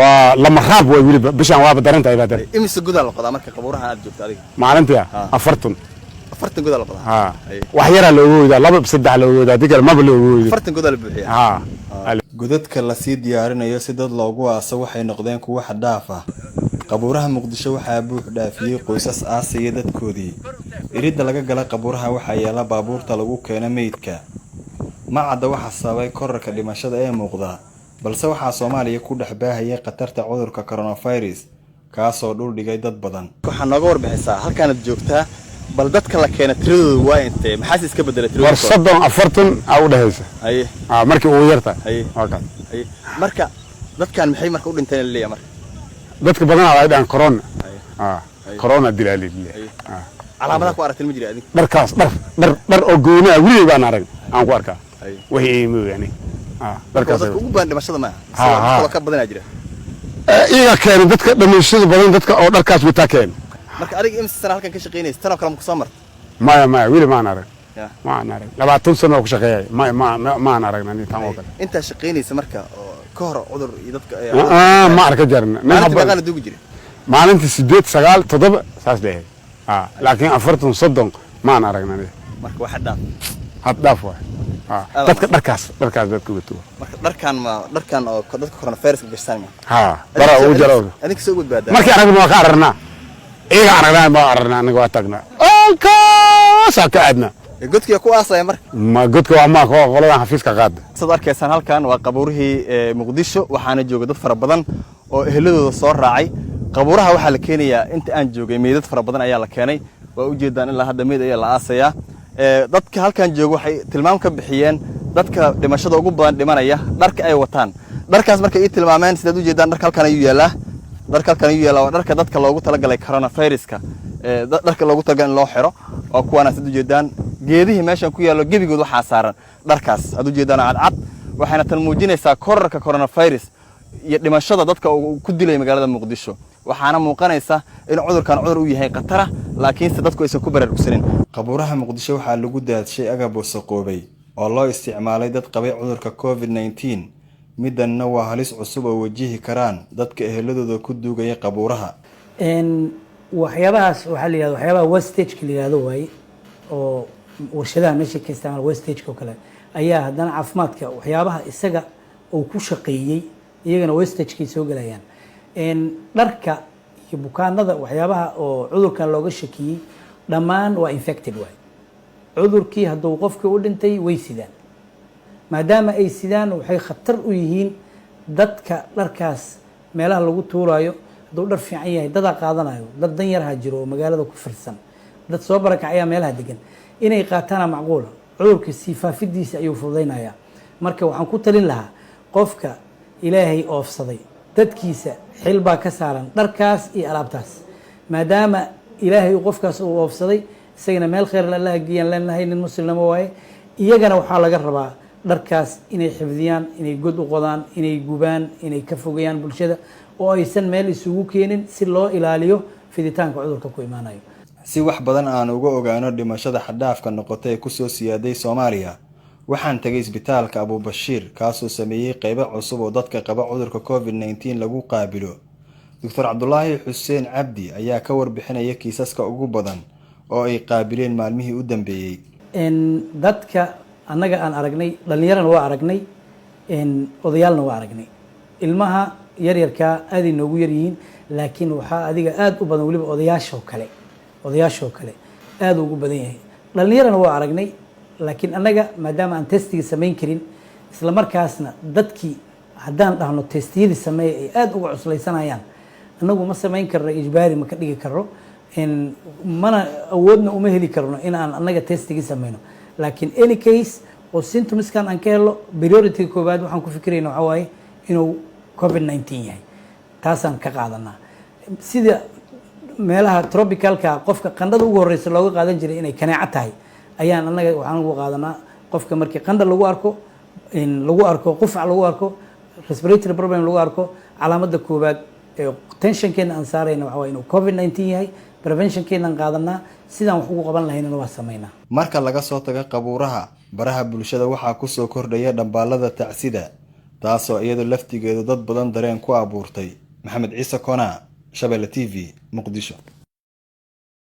ولما خاب ويقول بشان واب درنت أي بدر إمس جودة القضاء مركب قبورها عاد جبت عليه ما علمتها أفرتن جودة القضاء وحيرها لو إذا لب بسدح لو إذا ديك ما بلو أفرتن جودة البحية godadka la sii diyaarinayo si dad loogu aaso waxay noqdeen kuwo xad dhaaf ah qabuuraha muqdisho waxaa buux dhaafiyay qoysas aasaya dadkoodii iridda laga gala qabuuraha waxaa yaala baabuurta lagu keeno meydka ma cadda waxa sababay korarka dhimashada ee muuqda balse waxaa Soomaaliya ku dhex baahayay khatarta cudurka coronavirus kaasoo dhul dhigay dad badan waxaan nooga warbixisaa halkaan aad joogtaa bal dadka la keenay tiradoodu waa intee maxaa iska bedelay tiradoodu warsadon afartan u dhahaysa markii uu yarta marka dadkan maxay marka u dhinteen leeyahay marka dadka badan ay dhan corona corona dilaalay calaamadaha ku aragtay ma jira adin dharkaas dhar oo gooni ah wili baan arag aan ku arkaa wixii ma yani dharkaas ugu baan dhimashada ma aha ka badan jira iyaga keenay dadka dhimashada badan dadka oo dharkaas wata keen marka adiga imsa sana halkan ka shaqeynaysa tan oo kale ma ku soo martay ma wili ma arag ma arag 20 sano ku shaqeeyay ma aragna tan oo kale inta shaqeynaysa marka ka hor cudur iyo dadka ma arka jarna ma duugi jiray maalintii 8 9 7 saas leeyahay laakiin 40 30 ma aragna marka waxa dhaaf waa dadka dharkaas dadka wato marka dharkan oo dadka coronavirus ka gashaan dara uu jaro adiga soo gudbaada markii anagu ma ka ararnaa iyaga aragna ma ararnaa anagu waa tagnaa saakaadna godkiya ku aasay marka ma godka waa ma qoladan xafiiska qaad sad arkaysan halkan waa qabuurihii Muqdisho waxaana jooga dad fara badan oo ehladooda soo raacay qabuuraha waxa la keenayaa inta aan joogay meedad fara badan ayaa la keenay waa u jeedaan in la hadda meed ayaa la aasaya dadka halkan jooga waxay tilmaam ka bixiyeen dadka dhimashada ugu badan dhimanaya dharka ay wataan dharkaas markay ii tilmaameen sidaad u jeedaan dharka halkan ayuu yaalaa dharka dadka loogu talagalay coronaviruska dharka loogu talagalay in loo xiro oo kuwana sidaad u jeedaan geedihii meeshan ku yaalo gebigood waxa saaran dharkaas aad u jeedaan cadcad waxayna tan muujinaysaa korarka coronavirus iyo dhimashada dadka uu ku dilay magaalada Muqdisho waxaana muuqanaysa in cudurkan cudur uu yahay khatara laakiin dadku aysan ku baraarugsanin qabuuraha Muqdisho waxaa lagu daadshay agab wasaqoobay oo loo isticmaalay dad qabay cudurka COVID-19 midanna waa halis cusub oo wajihi karaan dadka ehladooda ku duugaya qabuuraha waxyaabahaas waxa la yiraahdaa waxyaabaha wastage la yiraahdo way oo warshadaha meesha ka isticmaal wastage oo kale ayaa haddana caafimaadka waxyaabaha isaga uu ku shaqeeyay iyagana wastage-kii soo galayaan dharka iyo bukaanada waxyaabaha oo cudurkan looga shakiyay dhammaan waa infected way cudurkii hadduu qofkii u dhintay way sidaan maadaama ay sidaan waxay khatar u yihiin dadka dharkaas meelaha lagu tuurayo hadduu dhar fiican yahay dad qaadanayo dad dan yar ha jiro oo magaalada ku firsan dad soo barakacaya meelaha degan inay qaataan macquul cudurka sifaafidiisa ayuu fududeynaya marka waxaan ku talin lahaa qofka ilaahay oofsaday dadkiisa xil baa ka saaran dharkaas iyo alaabtaas maadaama ilaahay qofkaas uu oofsaday isagana meel khayr la geeyaan leenahay nin muslimnimo waaye iyagana waxaa laga rabaa dharkaas inay xifdiyaan inay god u qodaan inay gubaan inay ka fogeeyaan bulshada oo aysan meel isugu keenin si loo ilaaliyo fiditaanka cudurka ku imaanayo si wax badan aan uga ogaano dhimashada xadhaafka noqotay ku soo siyaaday Soomaaliya waxaan tagay isbitaalka Abu Bashiir kaasoo sameeyay qayb cusub oo dadka qaba cudurka COVID-19 lagu qaabilo Dr. Abdullaahi Xuseen Cabdi ayaa ka warbixinaya kiisaska ugu badan oo ay qaabileen maalmihii u dambeeyay dadka annaga aan aragnay dhalinyarana waa aragnay odayaalna waa aragnay ilmaha yaryarka aad inoogu yar yihiin laakiin waxaa adiga aad u badan waliba odayaasho kale aad ugu badan yahay dhalinyarana waa aragnay laakiin annaga maadaama aan testiga samayn karin isla markaasna dadkii haddaan dhahno testiyadii sameeya ay aad uga cuslaysanayaan annagu ma samayn karno ijbaari ma ka dhigi karno mana awoodna uma heli karno in aan annaga testigii samayno laakiin any case oo symptomskan aan ka helo priority koobaad waxaan ku fikirayna waxa waaye inuu COVID-19 yahay taasaan ka qaadanaa sida meelaha tropicalka qofka qandhada ugu horeysa looga qaadan jiray inay kanaaco tahay ayaan annaga waxaan ugu qaadanaa qofka markii qandha lagu arko qufac lagu arko respiratory problem lagu arko calaamada koobaad ee tensionkeena aan saarayna waxa waaye inuu COVID-19 yahay preventionkeena aan qaadanaa sidaan wax ugu qaban lahaynna waa sameynaa marka laga soo tago qabuuraha baraha bulshada waxaa ku soo kordhaya dhambaalada tacsida taasoo iyadoo laftigeedu dad badan dareen ku abuurtay. Maxamed Ciise Kona, Shabeelle TV, Muqdisho.